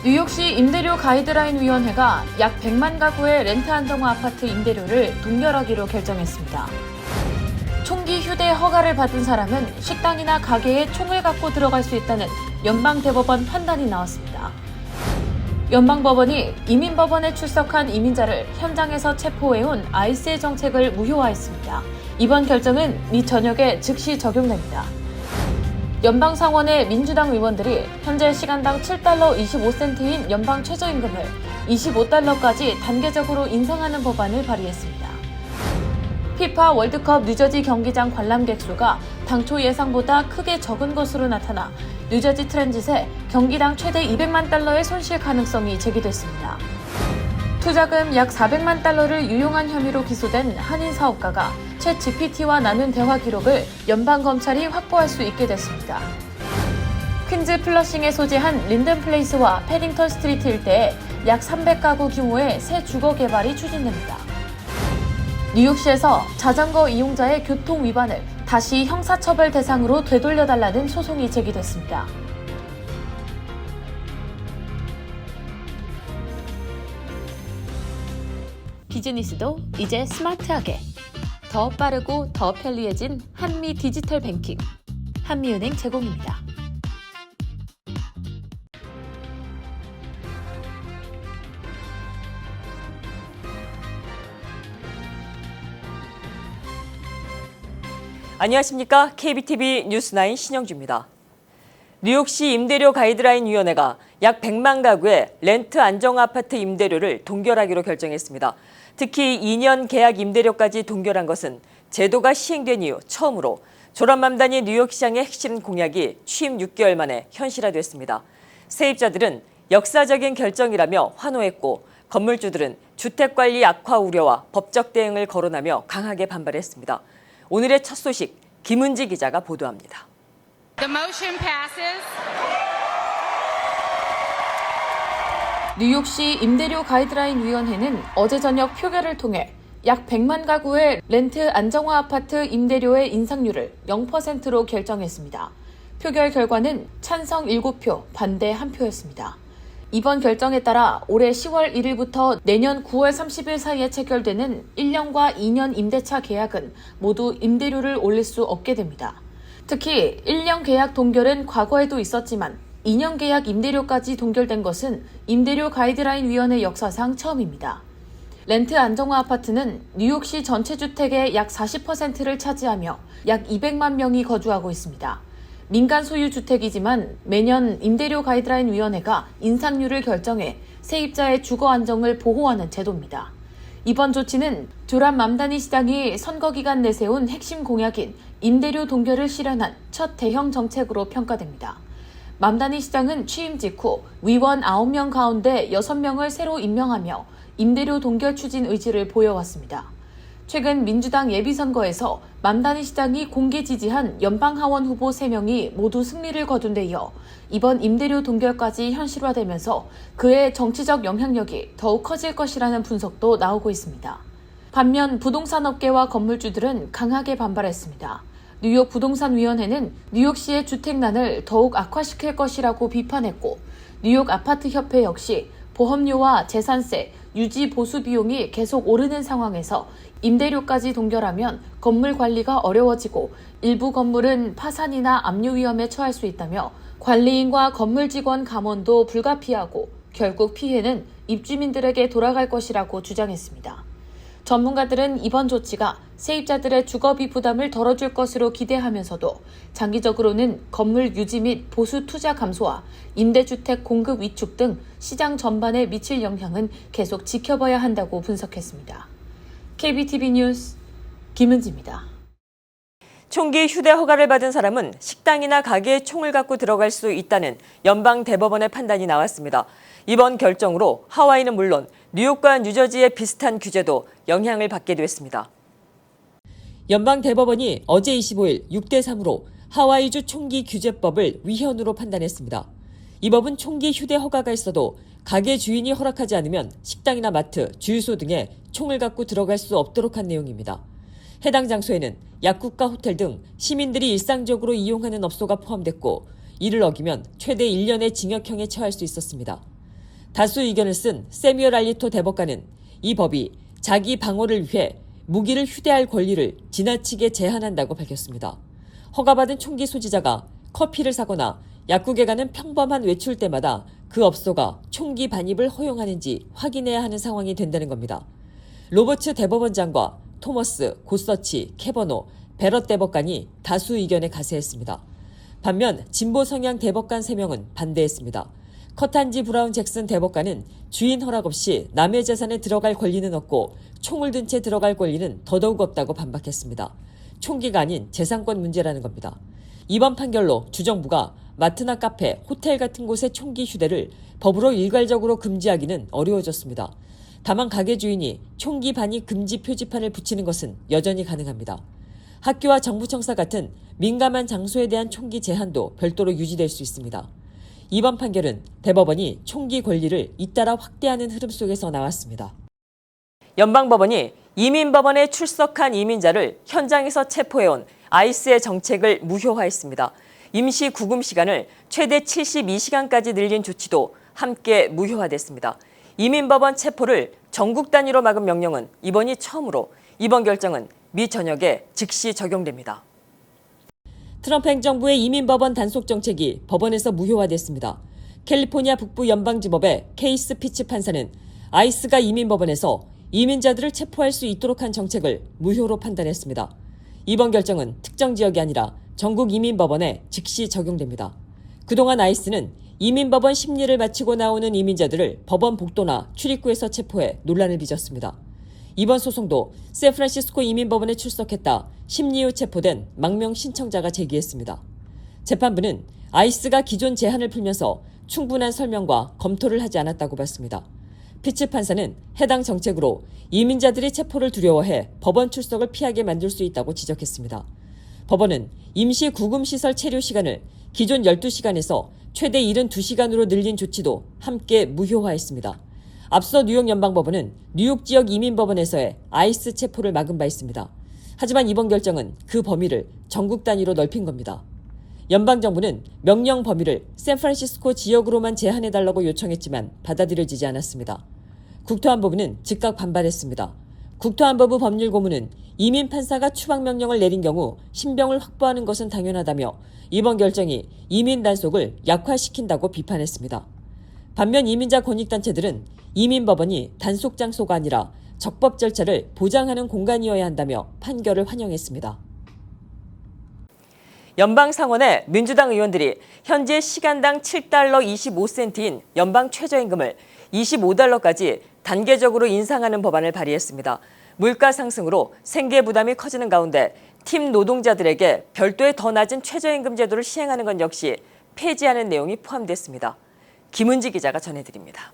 뉴욕시 임대료 가이드라인 위원회가 약 100만 가구의 렌트 안정화 아파트 임대료를 동결하기로 결정했습니다. 총기 휴대 허가를 받은 사람은 식당이나 가게에 총을 갖고 들어갈 수 있다는 연방대법원 판단이 나왔습니다. 연방법원이 이민법원에 출석한 이민자를 현장에서 체포해온 IC의 정책을 무효화했습니다. 이번 결정은 미 전역에 즉시 적용됩니다. 연방상원의 민주당 의원들이 현재 시간당 $7 25센트인 연방 최저임금을 $25까지 단계적으로 인상하는 법안을 발의했습니다. 피파 월드컵 뉴저지 경기장 관람객 수가 당초 예상보다 크게 적은 것으로 나타나 뉴저지 트랜짓에 경기당 최대 $200만 손실 가능성이 제기됐습니다. 투자금 약 $400만 유용한 혐의로 기소된 한인 사업가가 챗 GPT와 나눈 대화 기록을 연방검찰이 확보할 수 있게 됐습니다. 퀸즈 플러싱에 소재한 린든 플레이스와 패딩턴 스트리트 일대에 약 300가구 규모의 새 주거 개발이 추진됩니다. 뉴욕시에서 자전거 이용자의 교통 위반을 다시 형사처벌 대상으로 되돌려달라는 소송이 제기됐습니다. 비즈니스도 이제 스마트하게 더 빠르고 더 편리해진 한미 디지털 뱅킹 한미은행 제공입니다. 안녕하십니까? KBTV 뉴스9 신영주입니다. 뉴욕시 임대료 가이드라인 위원회가 약 100만 가구의 렌트 안정 아파트 임대료를 동결하기로 결정했습니다. 특히 2년 계약 임대료까지 동결한 것은 제도가 시행된 이후 처음으로 조람맘다니 뉴욕시장의 핵심 공약이 취임 6개월 만에 현실화됐습니다. 세입자들은 역사적인 결정이라며 환호했고 건물주들은 주택관리 악화 우려와 법적 대응을 거론하며 강하게 반발했습니다. 오늘의 첫 소식 김은지 기자가 보도합니다. The motion passes. 뉴욕시 임대료 가이드라인 위원회는 어제 저녁 표결을 통해 약 100만 가구의 렌트 안정화 아파트 임대료의 인상률을 0%로 결정했습니다. 표결 결과는 찬성 7표, 반대 1표였습니다. 이번 결정에 따라 올해 10월 1일부터 내년 9월 30일 사이에 체결되는 1년과 2년 임대차 계약은 모두 임대료를 올릴 수 없게 됩니다. 특히 1년 계약 동결은 과거에도 있었지만 2년 계약 임대료까지 동결된 것은 임대료 가이드라인 위원회 역사상 처음입니다. 렌트 안정화 아파트는 뉴욕시 전체 주택의 약 40%를 차지하며 약 200만 명이 거주하고 있습니다. 민간 소유 주택이지만 매년 임대료 가이드라인 위원회가 인상률을 결정해 세입자의 주거 안정을 보호하는 제도입니다. 이번 조치는 조람 맘다니 시장이 선거 기간 내세운 핵심 공약인 임대료 동결을 실현한 첫 대형 정책으로 평가됩니다. 맘다니 시장은 취임 직후 위원 9명 가운데 6명을 새로 임명하며 임대료 동결 추진 의지를 보여왔습니다. 최근 민주당 예비선거에서 맘다니 시장이 공개 지지한 연방하원 후보 3명이 모두 승리를 거둔 데 이어 이번 임대료 동결까지 현실화되면서 그의 정치적 영향력이 더욱 커질 것이라는 분석도 나오고 있습니다. 반면 부동산업계와 건물주들은 강하게 반발했습니다. 뉴욕 부동산위원회는 뉴욕시의 주택난을 더욱 악화시킬 것이라고 비판했고 뉴욕 아파트협회 역시 보험료와 재산세, 유지 보수 비용이 계속 오르는 상황에서 임대료까지 동결하면 건물 관리가 어려워지고 일부 건물은 파산이나 압류 위험에 처할 수 있다며 관리인과 건물 직원 감원도 불가피하고 결국 피해는 입주민들에게 돌아갈 것이라고 주장했습니다. 전문가들은 이번 조치가 세입자들의 주거비 부담을 덜어줄 것으로 기대하면서도 장기적으로는 건물 유지 및 보수 투자 감소와 임대주택 공급 위축 등 시장 전반에 미칠 영향은 계속 지켜봐야 한다고 분석했습니다. KBTV 뉴스 김은지입니다. 총기 휴대 허가를 받은 사람은 식당이나 가게에 총을 갖고 들어갈 수 있다는 연방 대법원의 판단이 나왔습니다. 이번 결정으로 하와이는 물론 뉴욕과 뉴저지의 비슷한 규제도 영향을 받게 됐습니다. 연방 대법원이 어제 25일 6대3으로 하와이주 총기 규제법을 위헌으로 판단했습니다. 이 법은 총기 휴대 허가가 있어도 가게 주인이 허락하지 않으면 식당이나 마트, 주유소 등에 총을 갖고 들어갈 수 없도록 한 내용입니다. 해당 장소에는 약국과 호텔 등 시민들이 일상적으로 이용하는 업소가 포함됐고 이를 어기면 최대 1년의 징역형에 처할 수 있었습니다. 다수 의견을 쓴 세뮤얼 알리토 대법관은 이 법이 자기 방어를 위해 무기를 휴대할 권리를 지나치게 제한한다고 밝혔습니다. 허가받은 총기 소지자가 커피를 사거나 약국에 가는 평범한 외출 때마다 그 업소가 총기 반입을 허용하는지 확인해야 하는 상황이 된다는 겁니다. 로버츠 대법원장과 토머스, 고서치, 캐버노, 베럿 대법관이 다수 의견에 가세했습니다. 반면 진보 성향 대법관 3명은 반대했습니다. 커탄지 브라운 잭슨 대법관은 주인 허락 없이 남의 재산에 들어갈 권리는 없고 총을 든 채 들어갈 권리는 더더욱 없다고 반박했습니다. 총기가 아닌 재산권 문제라는 겁니다. 이번 판결로 주정부가 마트나 카페, 호텔 같은 곳의 총기 휴대를 법으로 일괄적으로 금지하기는 어려워졌습니다. 다만 가게 주인이 총기 반입 금지 표지판을 붙이는 것은 여전히 가능합니다. 학교와 정부청사 같은 민감한 장소에 대한 총기 제한도 별도로 유지될 수 있습니다. 이번 판결은 대법원이 총기 권리를 잇따라 확대하는 흐름 속에서 나왔습니다. 연방법원이 이민법원에 출석한 이민자를 현장에서 체포해온 아이스의 정책을 무효화했습니다. 임시 구금 시간을 최대 72시간까지 늘린 조치도 함께 무효화됐습니다. 이민법원 체포를 전국 단위로 막은 명령은 이번이 처음으로 이번 결정은 미 전역에 즉시 적용됩니다. 트럼프 행정부의 이민법원 단속 정책이 법원에서 무효화됐습니다. 캘리포니아 북부 연방지법의 케이스 피치 판사는 아이스가 이민법원에서 이민자들을 체포할 수 있도록 한 정책을 무효로 판단했습니다. 이번 결정은 특정 지역이 아니라 전국 이민법원에 즉시 적용됩니다. 그동안 아이스는 이민법원 심리를 마치고 나오는 이민자들을 법원 복도나 출입구에서 체포해 논란을 빚었습니다. 이번 소송도 샌프란시스코 이민법원에 출석했다 심리 후 체포된 망명 신청자가 제기했습니다. 재판부는 아이스가 기존 제한을 풀면서 충분한 설명과 검토를 하지 않았다고 봤습니다. 피치 판사는 해당 정책으로 이민자들이 체포를 두려워해 법원 출석을 피하게 만들 수 있다고 지적했습니다. 법원은 임시 구금시설 체류 시간을 기존 12시간에서 최대 72시간으로 늘린 조치도 함께 무효화했습니다. 앞서 뉴욕 연방법원은 뉴욕 지역 이민법원에서의 아이스 체포를 막은 바 있습니다. 하지만 이번 결정은 그 범위를 전국 단위로 넓힌 겁니다. 연방정부는 명령 범위를 샌프란시스코 지역으로만 제한해달라고 요청했지만 받아들여지지 않았습니다. 국토안보부는 즉각 반발했습니다. 국토안보부 법률고문은 이민 판사가 추방명령을 내린 경우 신병을 확보하는 것은 당연하다며 이번 결정이 이민 단속을 약화시킨다고 비판했습니다. 반면 이민자 권익단체들은 이민법원이 단속 장소가 아니라 적법 절차를 보장하는 공간이어야 한다며 판결을 환영했습니다. 연방상원의 민주당 의원들이 현재 시간당 7달러 25센트인 연방 최저임금을 25달러까지 단계적으로 인상하는 법안을 발의했습니다. 물가 상승으로 생계 부담이 커지는 가운데 팀 노동자들에게 별도의 더 낮은 최저임금 제도를 시행하는 것 역시 폐지하는 내용이 포함됐습니다. 김은지 기자가 전해드립니다.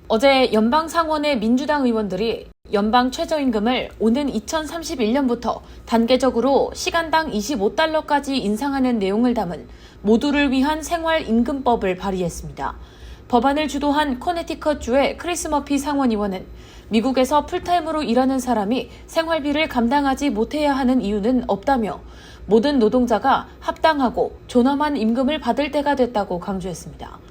어제 연방상원의 민주당 의원들이 연방 최저임금을 오는 2031년부터 단계적으로 시간당 25달러까지 인상하는 내용을 담은 모두를 위한 생활임금법을 발의했습니다. 법안을 주도한 코네티컷주의 크리스 머피 상원의원은 미국에서 풀타임으로 일하는 사람이 생활비를 감당하지 못해야 하는 이유는 없다며 모든 노동자가 합당하고 존엄한 임금을 받을 때가 됐다고 강조했습니다.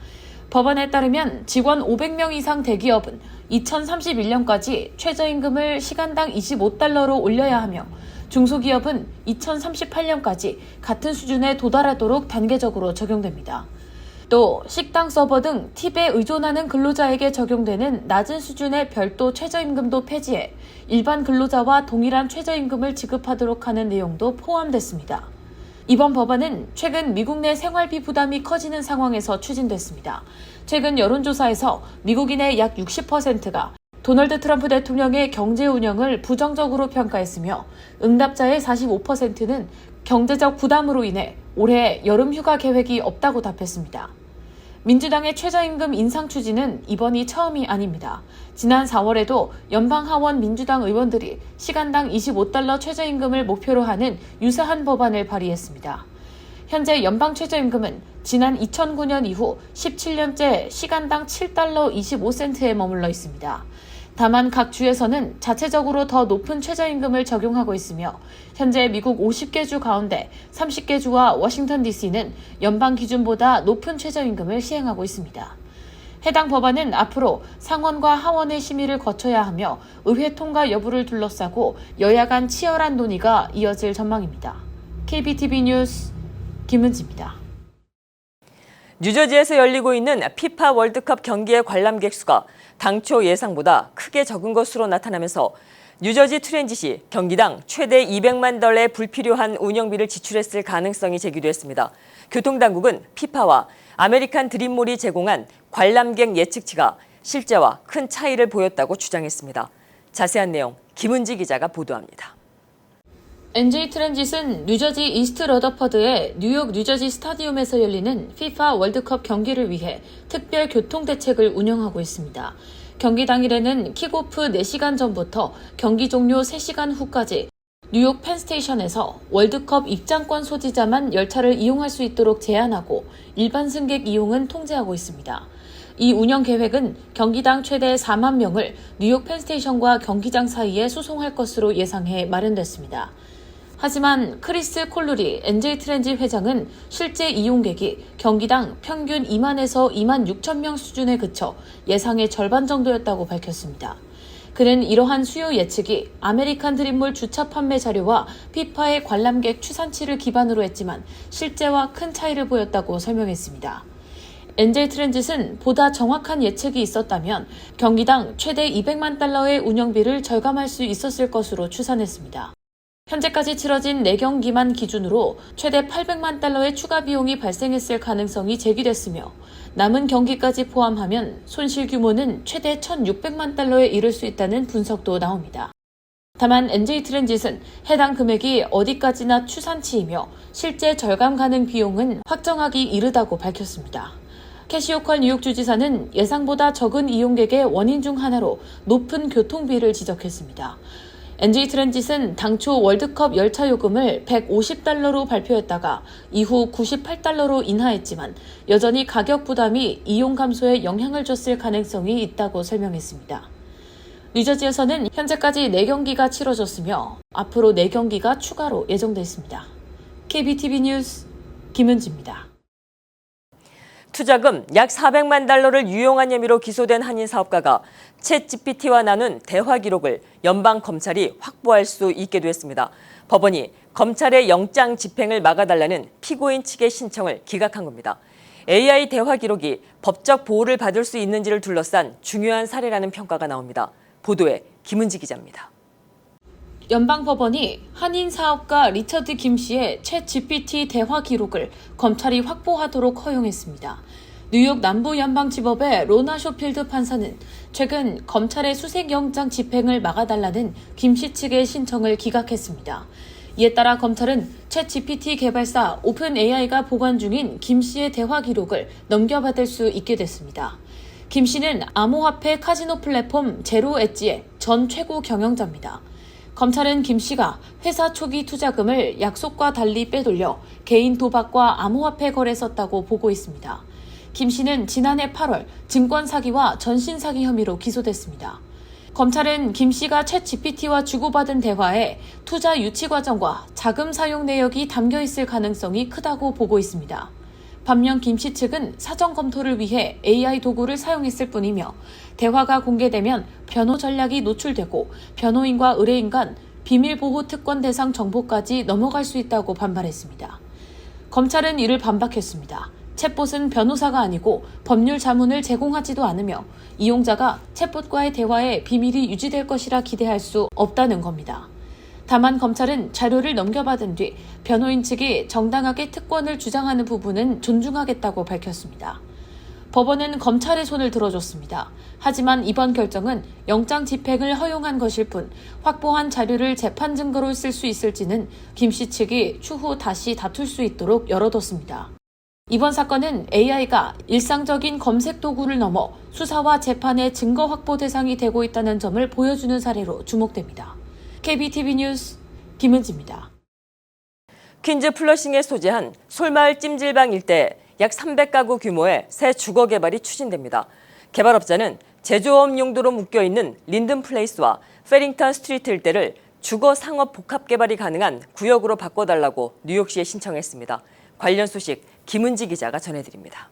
법안에 따르면 직원 500명 이상 대기업은 2031년까지 최저임금을 시간당 25달러로 올려야 하며 중소기업은 2038년까지 같은 수준에 도달하도록 단계적으로 적용됩니다. 또 식당 서버 등 팁에 의존하는 근로자에게 적용되는 낮은 수준의 별도 최저임금도 폐지해 일반 근로자와 동일한 최저임금을 지급하도록 하는 내용도 포함됐습니다. 이번 법안은 최근 미국 내 생활비 부담이 커지는 상황에서 추진됐습니다. 최근 여론조사에서 미국인의 약 60%가 도널드 트럼프 대통령의 경제 운영을 부정적으로 평가했으며 응답자의 45%는 경제적 부담으로 인해 올해 여름 휴가 계획이 없다고 답했습니다. 민주당의 최저임금 인상 추진은 이번이 처음이 아닙니다. 지난 4월에도 연방하원 민주당 의원들이 시간당 25달러 최저임금을 목표로 하는 유사한 법안을 발의했습니다. 현재 연방 최저임금은 지난 2009년 이후 17년째 시간당 7달러 25센트에 머물러 있습니다. 다만 각 주에서는 자체적으로 더 높은 최저임금을 적용하고 있으며 현재 미국 50개 주 가운데 30개 주와 워싱턴 DC는 연방 기준보다 높은 최저임금을 시행하고 있습니다. 해당 법안은 앞으로 상원과 하원의 심의를 거쳐야 하며 의회 통과 여부를 둘러싸고 여야 간 치열한 논의가 이어질 전망입니다. KBTV 뉴스 김은지입니다. 뉴저지에서 열리고 있는 피파 월드컵 경기의 관람객 수가 당초 예상보다 크게 적은 것으로 나타나면서 뉴저지 트랜짓이 경기당 최대 $200만 불필요한 운영비를 지출했을 가능성이 제기됐습니다. 교통당국은 피파와 아메리칸 드림몰이 제공한 관람객 예측치가 실제와 큰 차이를 보였다고 주장했습니다. 자세한 내용 김은지 기자가 보도합니다. NJ 트랜짓은 뉴저지 이스트 러더퍼드의 뉴욕 뉴저지 스타디움에서 열리는 피파 월드컵 경기를 위해 특별 교통 대책을 운영하고 있습니다. 경기 당일에는 킥오프 4시간 전부터 경기 종료 3시간 후까지 뉴욕 펜스테이션에서 월드컵 입장권 소지자만 열차를 이용할 수 있도록 제한하고 일반 승객 이용은 통제하고 있습니다. 이 운영 계획은 경기당 최대 4만 명을 뉴욕 펜스테이션과 경기장 사이에 수송할 것으로 예상해 마련됐습니다. 하지만 크리스 콜루리 NJ 트랜짓 회장은 실제 이용객이 경기당 평균 2만에서 2만 6천 명 수준에 그쳐 예상의 절반 정도였다고 밝혔습니다. 그는 이러한 수요 예측이 아메리칸 드림몰 주차 판매 자료와 피파의 관람객 추산치를 기반으로 했지만 실제와 큰 차이를 보였다고 설명했습니다. NJ 트랜짓은 보다 정확한 예측이 있었다면 경기당 최대 $200만 운영비를 절감할 수 있었을 것으로 추산했습니다. 현재까지 치러진 4경기만 기준으로 최대 $800만 추가 비용이 발생했을 가능성이 제기됐으며 남은 경기까지 포함하면 손실 규모는 최대 $1,600만 이를 수 있다는 분석도 나옵니다. 다만 NJ 트랜짓은 해당 금액이 어디까지나 추산치이며 실제 절감 가능 비용은 확정하기 이르다고 밝혔습니다. 캐시오컬 뉴욕 주지사는 예상보다 적은 이용객의 원인 중 하나로 높은 교통비를 지적했습니다. NJ 트랜짓은 당초 월드컵 열차 요금을 $150로 발표했다가 이후 $98로 인하했지만 여전히 가격 부담이 이용 감소에 영향을 줬을 가능성이 있다고 설명했습니다. 뉴저지에서는 현재까지 4경기가 치러졌으며 앞으로 4경기가 추가로 예정돼 있습니다. KBTV 뉴스 김은지입니다. 투자금 약 $400만 유용한 혐의로 기소된 한인 사업가가 챗GPT와 나눈 대화 기록을 연방 검찰이 확보할 수 있게 됐습니다. 법원이 검찰의 영장 집행을 막아달라는 피고인 측의 신청을 기각한 겁니다. AI 대화 기록이 법적 보호를 받을 수 있는지를 둘러싼 중요한 사례라는 평가가 나옵니다. 보도에 김은지 기자입니다. 연방법원이 한인 사업가 리처드 김 씨의 챗GPT 대화 기록을 검찰이 확보하도록 허용했습니다. 뉴욕 남부연방지법의 로나 쇼필드 판사는 최근 검찰의 수색영장 집행을 막아달라는 김 씨 측의 신청을 기각했습니다. 이에 따라 검찰은 챗GPT 개발사 오픈AI가 보관 중인 김 씨의 대화 기록을 넘겨받을 수 있게 됐습니다. 김 씨는 암호화폐 카지노 플랫폼 제로엣지의 전 최고 경영자입니다. 검찰은 김 씨가 회사 초기 투자금을 약속과 달리 빼돌려 개인 도박과 암호화폐 거래에 썼다고 보고 있습니다. 김 씨는 지난해 8월 증권 사기와 전신 사기 혐의로 기소됐습니다. 검찰은 김 씨가 챗GPT와 주고받은 대화에 투자 유치 과정과 자금 사용 내역이 담겨 있을 가능성이 크다고 보고 있습니다. 반면 김 씨 측은 사전 검토를 위해 AI 도구를 사용했을 뿐이며 대화가 공개되면 변호 전략이 노출되고 변호인과 의뢰인 간 비밀보호 특권 대상 정보까지 넘어갈 수 있다고 반발했습니다. 검찰은 이를 반박했습니다. 챗봇은 변호사가 아니고 법률 자문을 제공하지도 않으며 이용자가 챗봇과의 대화에 비밀이 유지될 것이라 기대할 수 없다는 겁니다. 다만 검찰은 자료를 넘겨받은 뒤 변호인 측이 정당하게 특권을 주장하는 부분은 존중하겠다고 밝혔습니다. 법원은 검찰의 손을 들어줬습니다. 하지만 이번 결정은 영장 집행을 허용한 것일 뿐 확보한 자료를 재판 증거로 쓸 수 있을지는 김 씨 측이 추후 다시 다툴 수 있도록 열어뒀습니다. 이번 사건은 AI가 일상적인 검색 도구를 넘어 수사와 재판의 증거 확보 대상이 되고 있다는 점을 보여주는 사례로 주목됩니다. KBTV 뉴스 김은지입니다. 퀸즈 플러싱에 소재한 솔마을 찜질방 일대에 약 300가구 규모의 새 주거 개발이 추진됩니다. 개발업자는 제조업 용도로 묶여있는 린든 플레이스와 페링턴 스트리트 일대를 주거 상업 복합 개발이 가능한 구역으로 바꿔달라고 뉴욕시에 신청했습니다. 관련 소식 김은지 기자가 전해드립니다.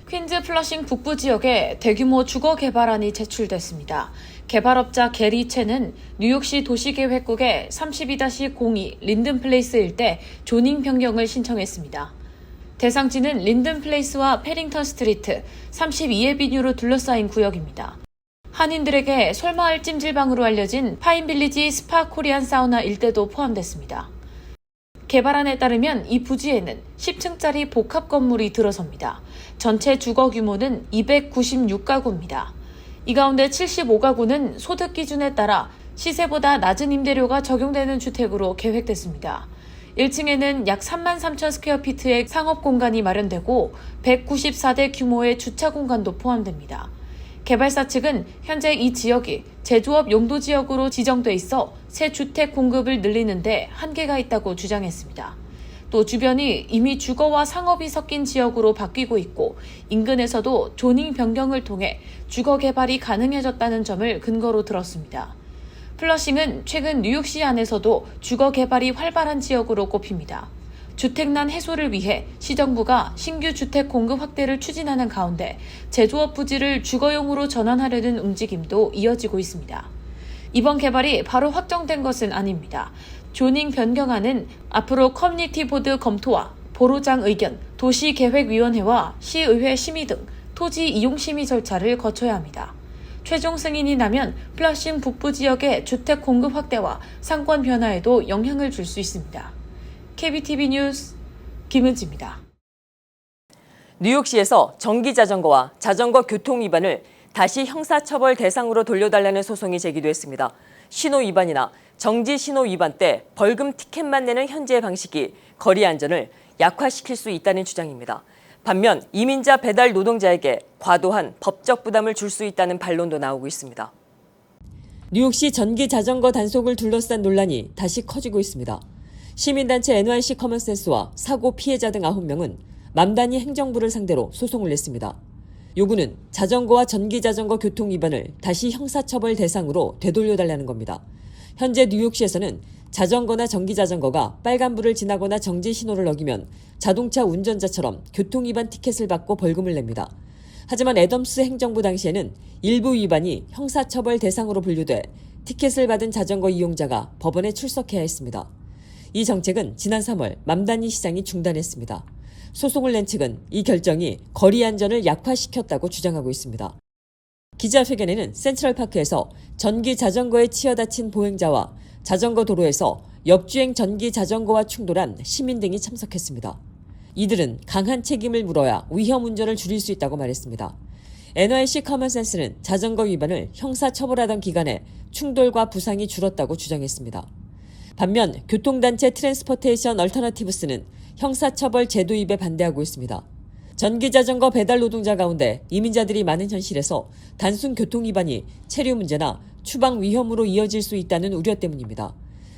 퀸즈 플러싱 북부 지역에 대규모 주거 개발안이 제출됐습니다. 개발업자 게리 첸은 뉴욕시 도시계획국에 32-02 린든 플레이스 일대 조닝 변경을 신청했습니다. 대상지는 린든 플레이스와 패링턴 스트리트 32에비뉴로 둘러싸인 구역입니다. 한인들에게 솔마을 찜질방으로 알려진 파인빌리지 스파 코리안 사우나 일대도 포함됐습니다. 개발안에 따르면 이 부지에는 10층짜리 복합 건물이 들어섭니다. 전체 주거 규모는 296가구입니다. 이 가운데 75가구는 소득 기준에 따라 시세보다 낮은 임대료가 적용되는 주택으로 계획됐습니다. 1층에는 약 33,000 스퀘어피트의 상업 공간이 마련되고 194대 규모의 주차 공간도 포함됩니다. 개발사 측은 현재 이 지역이 제조업 용도 지역으로 지정돼 있어 새 주택 공급을 늘리는 데 한계가 있다고 주장했습니다. 또 주변이 이미 주거와 상업이 섞인 지역으로 바뀌고 있고 인근에서도 조닝 변경을 통해 주거 개발이 가능해졌다는 점을 근거로 들었습니다. 플러싱은 최근 뉴욕시 안에서도 주거 개발이 활발한 지역으로 꼽힙니다. 주택난 해소를 위해 시정부가 신규 주택 공급 확대를 추진하는 가운데 제조업 부지를 주거용으로 전환하려는 움직임도 이어지고 있습니다. 이번 개발이 바로 확정된 것은 아닙니다. 조닝 변경안은 앞으로 커뮤니티 보드 검토와 보로장 의견, 도시계획위원회와 시의회 심의 등 토지 이용 심의 절차를 거쳐야 합니다. 최종 승인이 나면 플러싱 북부 지역의 주택 공급 확대와 상권 변화에도 영향을 줄 수 있습니다. KBTV 뉴스 김은지입니다. 뉴욕시에서 전기자전거와 자전거 교통 위반을 다시 형사처벌 대상으로 돌려달라는 소송이 제기됐습니다. 신호 위반이나 정지 신호 위반 때 벌금 티켓만 내는 현재의 방식이 거리 안전을 약화시킬 수 있다는 주장입니다. 반면 이민자 배달 노동자에게 과도한 법적 부담을 줄 수 있다는 반론도 나오고 있습니다. 뉴욕시 전기자전거 단속을 둘러싼 논란이 다시 커지고 있습니다. 시민단체 NYC 커먼센스와 사고 피해자 등 9명은 맘다니 행정부를 상대로 소송을 냈습니다. 요구는 자전거와 전기자전거 교통 위반을 다시 형사처벌 대상으로 되돌려달라는 겁니다. 현재 뉴욕시에서는 자전거나 전기자전거가 빨간불을 지나거나 정지 신호를 어기면 자동차 운전자처럼 교통 위반 티켓을 받고 벌금을 냅니다. 하지만 애덤스 행정부 당시에는 일부 위반이 형사처벌 대상으로 분류돼 티켓을 받은 자전거 이용자가 법원에 출석해야 했습니다. 이 정책은 지난 3월 맘다니 시장이 중단했습니다. 소송을 낸 측은 이 결정이 거리 안전을 약화시켰다고 주장하고 있습니다. 기자회견에는 센트럴파크에서 전기 자전거에 치여 다친 보행자와 자전거 도로에서 역주행 전기 자전거와 충돌한 시민 등이 참석했습니다. 이들은 강한 책임을 물어야 위험 운전을 줄일 수 있다고 말했습니다. NYC 커먼센스는 자전거 위반을 형사처벌하던 기간에 충돌과 부상이 줄었다고 주장했습니다. 반면 교통단체 트랜스포테이션 얼터너티브스는 형사처벌 제도입에 반대하고 있습니다. 전기자전거 배달 노동자 가운데 이민자들이 많은 현실에서 단순 교통위반이 체류 문제나 추방 위험으로 이어질 수 있다는 우려 때문입니다.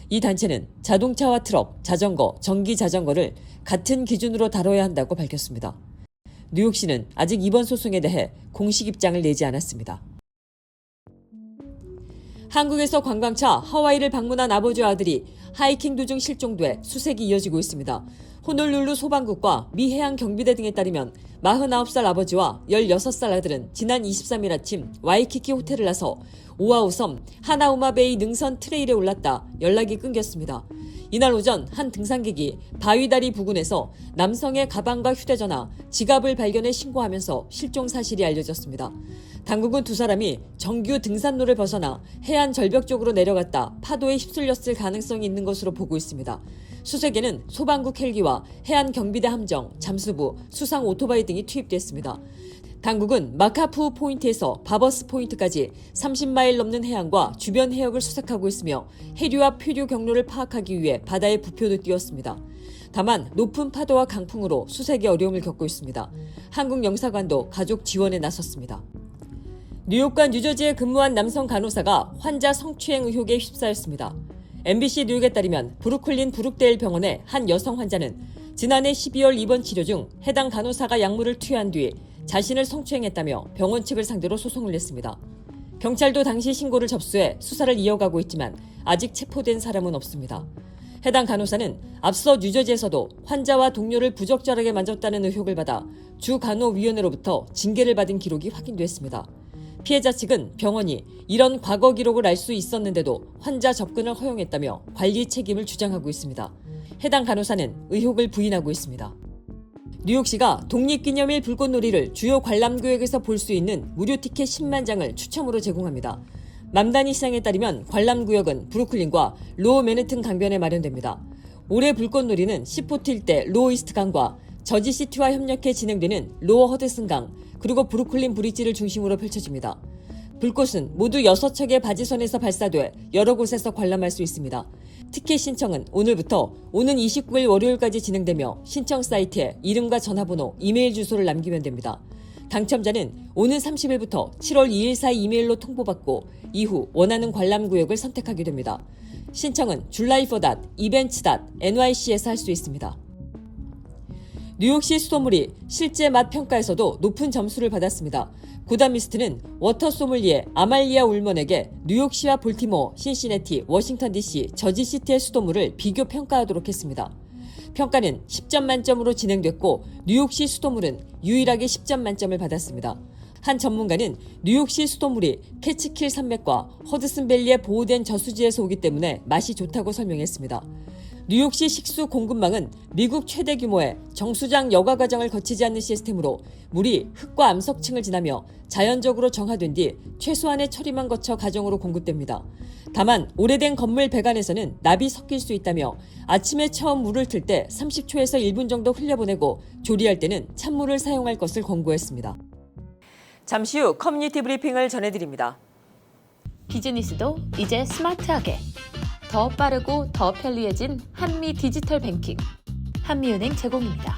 이 단체는 자동차와 트럭, 자전거, 전기자전거를 같은 기준으로 다뤄야 한다고 밝혔습니다. 뉴욕시는 아직 이번 소송에 대해 공식 입장을 내지 않았습니다. 한국에서 관광차 하와이를 방문한 아버지와 아들이 하이킹 도중 실종돼 수색이 이어지고 있습니다. 호놀룰루 소방국과 미 해양 경비대 등에 따르면 49살 아버지와 16살 아들은 지난 23일 아침 와이키키 호텔을 나서 오아후 섬 하나우마베이 능선 트레일에 올랐다 연락이 끊겼습니다. 이날 오전 한 등산객이 바위다리 부근에서 남성의 가방과 휴대전화, 지갑을 발견해 신고하면서 실종 사실이 알려졌습니다. 당국은 두 사람이 정규 등산로를 벗어나 해안 절벽 쪽으로 내려갔다 파도에 휩쓸렸을 가능성이 있는 것으로 보고 있습니다. 수색에는 소방국 헬기와 해안 경비대 함정, 잠수부, 수상 오토바이 등이 투입됐습니다. 당국은 마카푸 포인트에서 바버스 포인트까지 30마일 넘는 해안과 주변 해역을 수색하고 있으며 해류와 표류 경로를 파악하기 위해 바다에 부표도 띄웠습니다. 다만 높은 파도와 강풍으로 수색에 어려움을 겪고 있습니다. 한국 영사관도 가족 지원에 나섰습니다. 뉴욕과 뉴저지에 근무한 남성 간호사가 환자 성추행 의혹에 휩싸였습니다. MBC 뉴욕에 따르면 브루클린 브룩데일 병원의 한 여성 환자는 지난해 12월 입원 치료 중 해당 간호사가 약물을 투여한 뒤 자신을 성추행했다며 병원 측을 상대로 소송을 냈습니다. 경찰도 당시 신고를 접수해 수사를 이어가고 있지만 아직 체포된 사람은 없습니다. 해당 간호사는 앞서 뉴저지에서도 환자와 동료를 부적절하게 만졌다는 의혹을 받아 주간호위원회로부터 징계를 받은 기록이 확인됐습니다. 피해자 측은 병원이 이런 과거 기록을 알 수 있었는데도 환자 접근을 허용했다며 관리 책임을 주장하고 있습니다. 해당 간호사는 의혹을 부인하고 있습니다. 뉴욕시가 독립기념일 불꽃놀이를 주요 관람구역에서 볼 수 있는 무료 티켓 10만 장을 추첨으로 제공합니다. 맘다니 시장에 따르면 관람구역은 브루클린과 로어 맨해튼 강변에 마련됩니다. 올해 불꽃놀이는 시포트 일대 로어 이스트 강과 저지시티와 협력해 진행되는 로어 허드슨 강, 그리고 브루클린 브릿지를 중심으로 펼쳐집니다. 불꽃은 모두 6척의 바지선에서 발사돼 여러 곳에서 관람할 수 있습니다. 티켓 신청은 오늘부터 오는 29일 월요일까지 진행되며 신청 사이트에 이름과 전화번호, 이메일 주소를 남기면 됩니다. 당첨자는 오는 30일부터 7월 2일 사이 이메일로 통보받고 이후 원하는 관람구역을 선택하게 됩니다. 신청은 july4.events.nyc에서 할 수 있습니다. 뉴욕시 수돗물이 실제 맛 평가에서도 높은 점수를 받았습니다. 구다미스트는 워터 소믈리에 아말리아 울먼에게 뉴욕시와 볼티모어, 신시내티, 워싱턴 DC, 저지시티의 수돗물을 비교 평가하도록 했습니다. 평가는 10점 만점으로 진행됐고 뉴욕시 수돗물은 유일하게 10점 만점을 받았습니다. 한 전문가는 뉴욕시 수돗물이 캐치킬 산맥과 허드슨밸리에 보호된 저수지에서 오기 때문에 맛이 좋다고 설명했습니다. 뉴욕시 식수 공급망은 미국 최대 규모의 정수장 여과 과정을 거치지 않는 시스템으로 물이 흙과 암석층을 지나며 자연적으로 정화된 뒤 최소한의 처리만 거쳐 가정으로 공급됩니다. 다만 오래된 건물 배관에서는 납이 섞일 수 있다며 아침에 처음 물을 틀 때 30초에서 1분 정도 흘려보내고 조리할 때는 찬물을 사용할 것을 권고했습니다. 잠시 후 커뮤니티 브리핑을 전해드립니다. 비즈니스도 이제 스마트하게. 더 빠르고 더 편리해진 한미 디지털 뱅킹. 한미은행 제공입니다.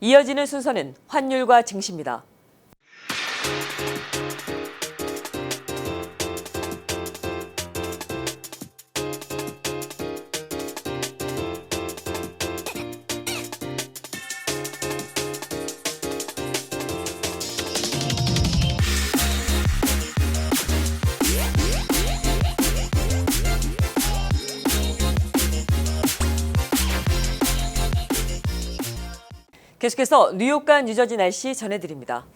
이어지는 순서는 환율과 증시입니다. 계속해서 뉴욕과 뉴저지 날씨 전해드립니다.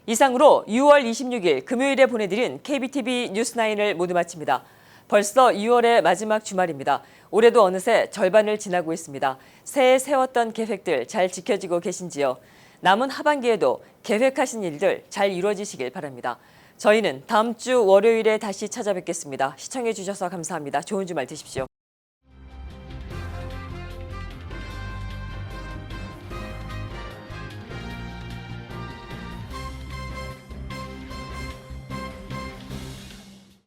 이상으로 6월 26일 금요일에 보내드린 KBTV 뉴스9을 모두 마칩니다. 벌써 2월의 마지막 주말입니다. 올해도 어느새 절반을 지나고 있습니다. 새해 세웠던 계획들 잘 지켜지고 계신지요? 남은 하반기에도 계획하신 일들 잘 이루어지시길 바랍니다. 저희는 다음 주 월요일에 다시 찾아뵙겠습니다. 시청해 주셔서 감사합니다. 좋은 주말 되십시오.